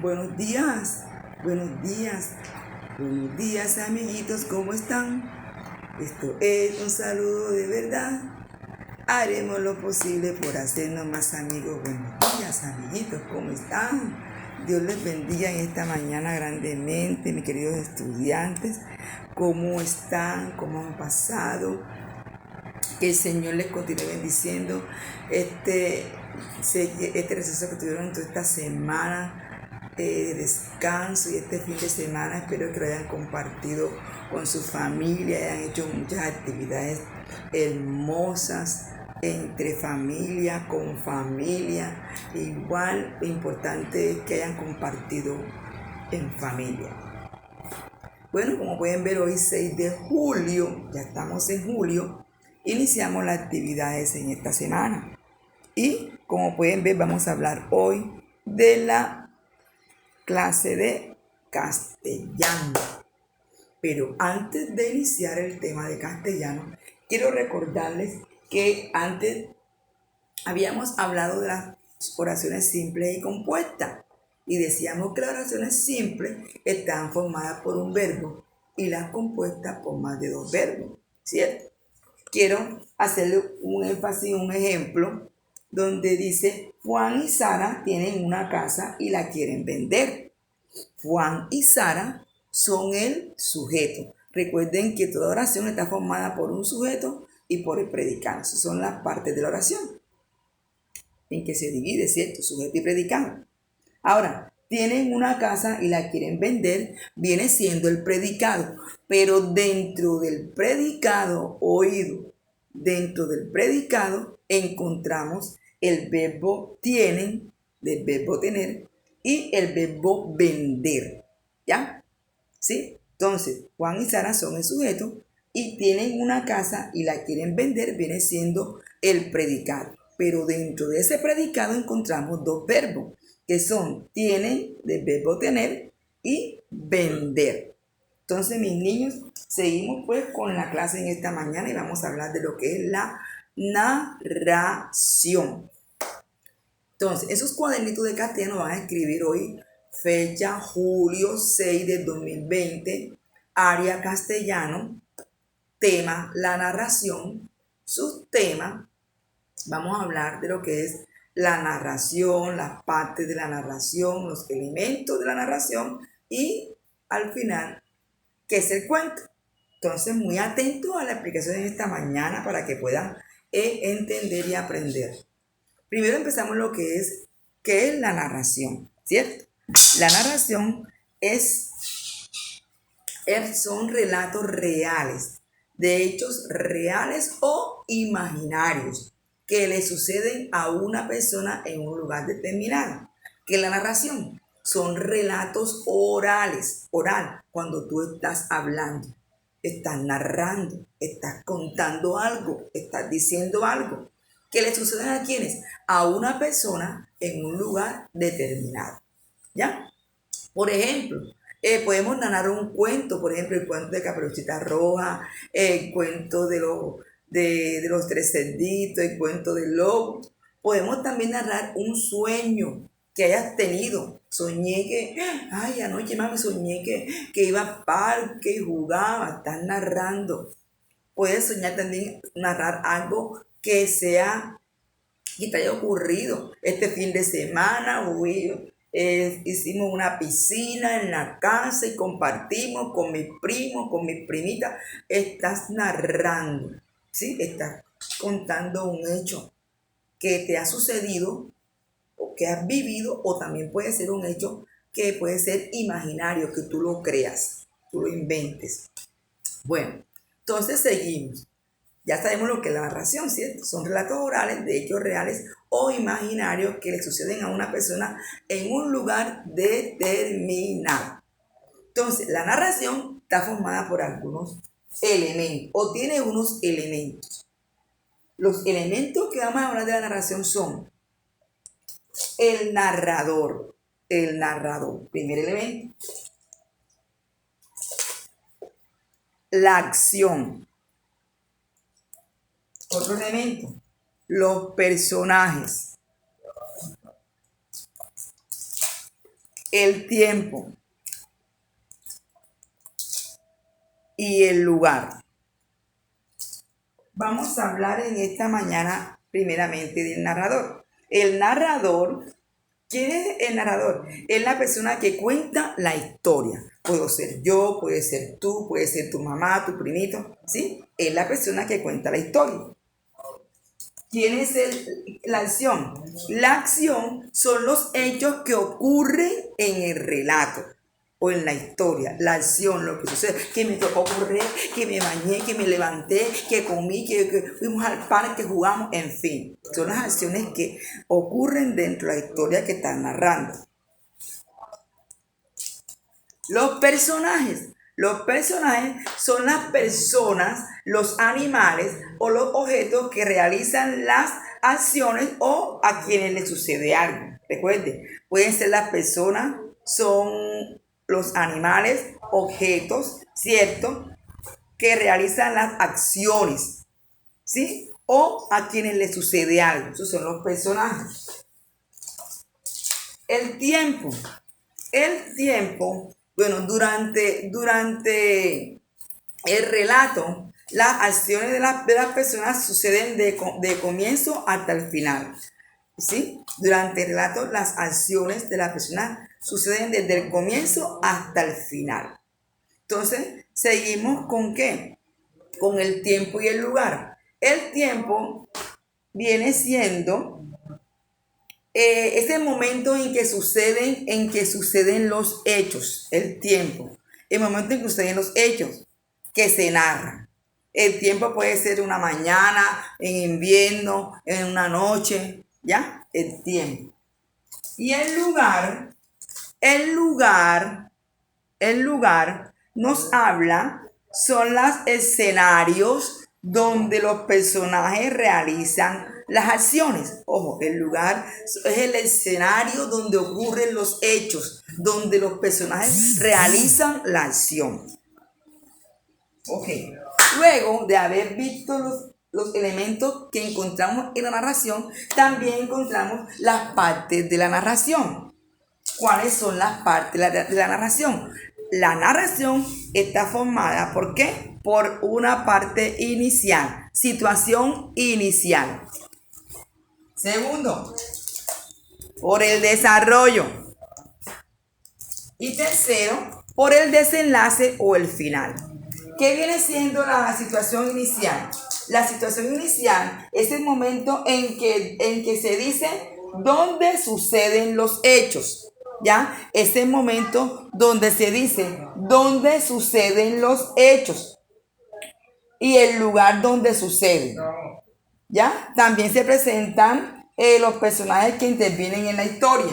Buenos días, buenos días, buenos días amiguitos, ¿cómo están? Esto es un saludo de verdad. Haremos lo posible por hacernos más amigos. Buenos días amiguitos, ¿cómo están? Dios les bendiga en esta mañana grandemente, mis queridos estudiantes. ¿Cómo están? ¿Cómo han pasado? Que el Señor les continúe bendiciendo este receso que tuvieron toda esta semana de descanso y este fin de semana. Espero que lo hayan compartido con su familia, hayan hecho muchas actividades hermosas entre familia, con familia. Igual lo importante es que hayan compartido en familia. Bueno, como pueden ver, hoy 6 de julio, ya estamos en julio, iniciamos las actividades en esta semana. Y como pueden ver, vamos a hablar hoy de la clase de castellano. Pero antes de iniciar el tema de castellano, quiero recordarles que antes habíamos hablado de las oraciones simples y compuestas. Y decíamos que las oraciones simples están formadas por un verbo y las compuestas por más de dos verbos, ¿cierto? Quiero hacerle un énfasis, un ejemplo, donde dice: Juan y Sara tienen una casa y la quieren vender. Juan y Sara son el sujeto. Recuerden que toda oración está formada por un sujeto y por el predicado. Esas son las partes de la oración en que se divide, ¿cierto? Sujeto y predicado. Ahora, tienen una casa y la quieren vender, viene siendo el predicado, pero dentro del predicado oído, dentro del predicado encontramos el verbo tienen, del verbo tener, y el verbo vender, ¿ya? ¿Sí? Entonces, Juan y Sara son el sujeto y tienen una casa y la quieren vender, viene siendo el predicado. Pero dentro de ese predicado encontramos dos verbos, que son tienen, del verbo tener, y vender. Entonces, mis niños, seguimos pues con la clase en esta mañana y vamos a hablar de lo que es la narración. Entonces, esos cuadernitos de castellano van a escribir hoy fecha julio 6 del 2020, área castellano, tema la narración, subtema. Vamos a hablar de lo que es la narración, las partes de la narración, los elementos de la narración y al final, ¿qué es el cuento? Entonces, muy atentos a la explicación de esta mañana para que puedan entender y aprender. Primero empezamos lo que es, ¿qué es la narración? ¿Cierto? La narración son relatos reales, de hechos reales o imaginarios que le suceden a una persona en un lugar determinado. ¿Qué es la narración? Son relatos orales, cuando tú estás hablando, estás narrando, estás contando algo, estás diciendo algo. ¿Qué le suceden a quiénes? A una persona en un lugar determinado, ¿ya? Por ejemplo, podemos narrar un cuento, por ejemplo, el cuento de Caperucita Roja, el cuento de los tres cerditos, el cuento del lobo. Podemos también narrar un sueño que hayas tenido. Soñé que, ay, anoche mami, soñé que iba al parque y jugaba. Estás narrando. Puedes soñar también, narrar algo que te haya ocurrido este fin de semana. Hicimos una piscina en la casa y compartimos con mis primos, con mis primitas. Estás narrando, ¿sí? Estás contando un hecho que te ha sucedido o que has vivido, o también puede ser un hecho que puede ser imaginario, que tú lo creas, tú lo inventes. Bueno, entonces seguimos. Ya sabemos lo que es la narración, ¿cierto? Son relatos orales de hechos reales o imaginarios que le suceden a una persona en un lugar determinado. Entonces, la narración está formada por algunos elementos o tiene unos elementos. Los elementos que vamos a hablar de la narración son el narrador, primer elemento. La acción, otro elemento. Los personajes. el tiempo y el lugar. Vamos a hablar en esta mañana primeramente del narrador. El narrador, ¿quién es el narrador? Es la persona que cuenta la historia. Puedo ser yo, puede ser tú, puede ser tu mamá, tu primito, ¿sí? Es la persona que cuenta la historia. ¿Quién es la acción? La acción son los hechos que ocurren en el relato o en la historia. La acción, lo que sucede, que me tocó correr, que me bañé, que me levanté, que comí, que fuimos al parque, jugamos, en fin. Son las acciones que ocurren dentro de la historia que están narrando. Los personajes. Los personajes son las personas, los animales o los objetos que realizan las acciones o a quienes les sucede algo. Recuerden, pueden ser las personas, son los animales, objetos, ¿cierto? Que realizan las acciones, ¿sí? O a quienes les sucede algo. Esos son los personajes. El tiempo. El tiempo. Bueno, durante el relato, las acciones de las personas suceden de comienzo hasta el final. ¿Sí? Durante el relato, las acciones de las personas suceden desde el comienzo hasta el final. Entonces, seguimos ¿con qué? Con el tiempo y el lugar. El tiempo viene siendo es el momento en que suceden los hechos, el tiempo, el momento en que suceden los hechos que se narran. El tiempo puede ser una mañana, en invierno, en una noche, ¿ya? El tiempo. Y el lugar nos habla, son los escenarios donde los personajes realizan las acciones. Ojo, el lugar es el escenario donde ocurren los hechos, donde los personajes realizan la acción. Ok, luego de haber visto los elementos que encontramos en la narración, también encontramos las partes de la narración. ¿Cuáles son las partes de la narración? La narración está formada ¿por qué? Por una parte inicial, situación inicial. Segundo, por el desarrollo. Y tercero, por el desenlace o el final. ¿Qué viene siendo la situación inicial? La situación inicial es el momento en que se dice dónde suceden los hechos. ¿Ya? Es el momento donde se dice dónde suceden los hechos y el lugar donde suceden. ¿Ya? También se presentan los personajes que intervienen en la historia.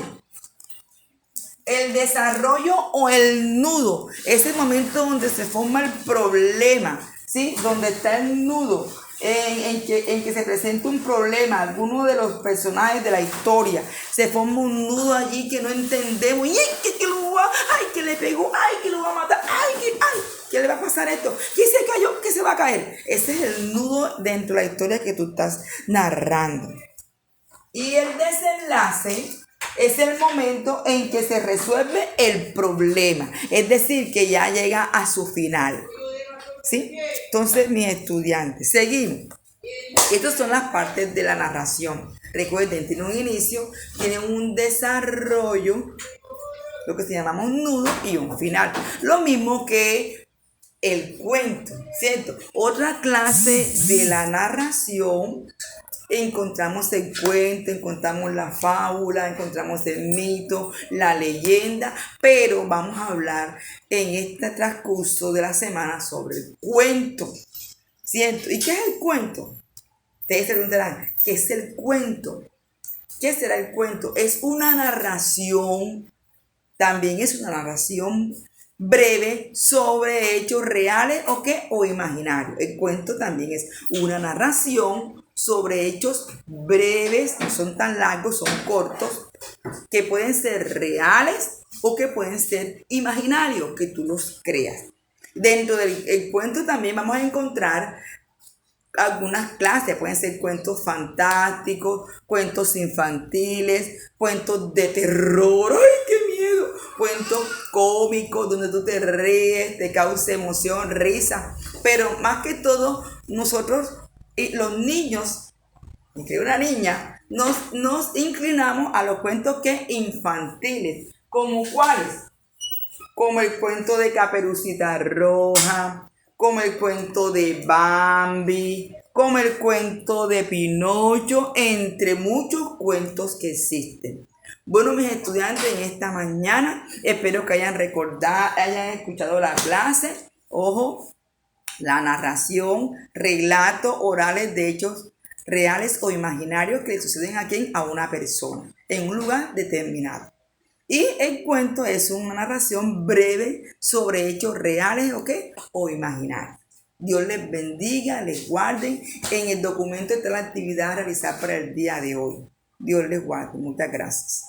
El desarrollo o el nudo es el momento donde se forma el problema, ¿sí? Donde está el nudo, en que se presenta un problema, alguno de los personajes de la historia, se forma un nudo allí que no entendemos, y que lo va, ay, que le pegó, ay, que lo va a matar, ay, que le va a pasar esto, que se cayó, que se va a caer. Ese es el nudo dentro de la historia que tú estás narrando. Y el desenlace es el momento en que se resuelve el problema, es decir, que ya llega a su final. ¿Sí? Entonces, mis estudiantes, seguimos. Estas son las partes de la narración. Recuerden, tiene un inicio, tiene un desarrollo, lo que se llama un nudo y un final. Lo mismo que el cuento, ¿cierto? Otra clase de la narración. Encontramos el cuento, encontramos la fábula, encontramos el mito, la leyenda, pero vamos a hablar en este transcurso de la semana sobre el cuento, ¿cierto? ¿Y qué es el cuento? Ustedes se preguntarán, ¿qué es el cuento? ¿Qué será el cuento? Es una narración, también es una narración breve sobre hechos reales o imaginarios. El cuento también es una narración sobre hechos breves, no son tan largos, son cortos, que pueden ser reales o que pueden ser imaginarios, que tú los creas. Dentro del cuento también vamos a encontrar algunas clases, pueden ser cuentos fantásticos, cuentos infantiles, cuentos de terror, ¡ay, qué miedo! cuentos cómicos donde tú te ríes, te causa emoción, risa. Pero más que todo, nosotros y los niños, y que una niña, nos inclinamos a los cuentos que infantiles. ¿Como cuáles? Como el cuento de Caperucita Roja, como el cuento de Bambi, como el cuento de Pinocho, entre muchos cuentos que existen. Bueno, mis estudiantes, en esta mañana espero que hayan recordado, hayan escuchado la clase. Ojo, la narración, relatos orales de hechos reales o imaginarios que le suceden a una persona en un lugar determinado. Y el cuento es una narración breve sobre hechos reales o imaginarios. Dios les bendiga, les guarde. En el documento está la actividad a realizar para el día de hoy. Dios les guarde. Muchas gracias.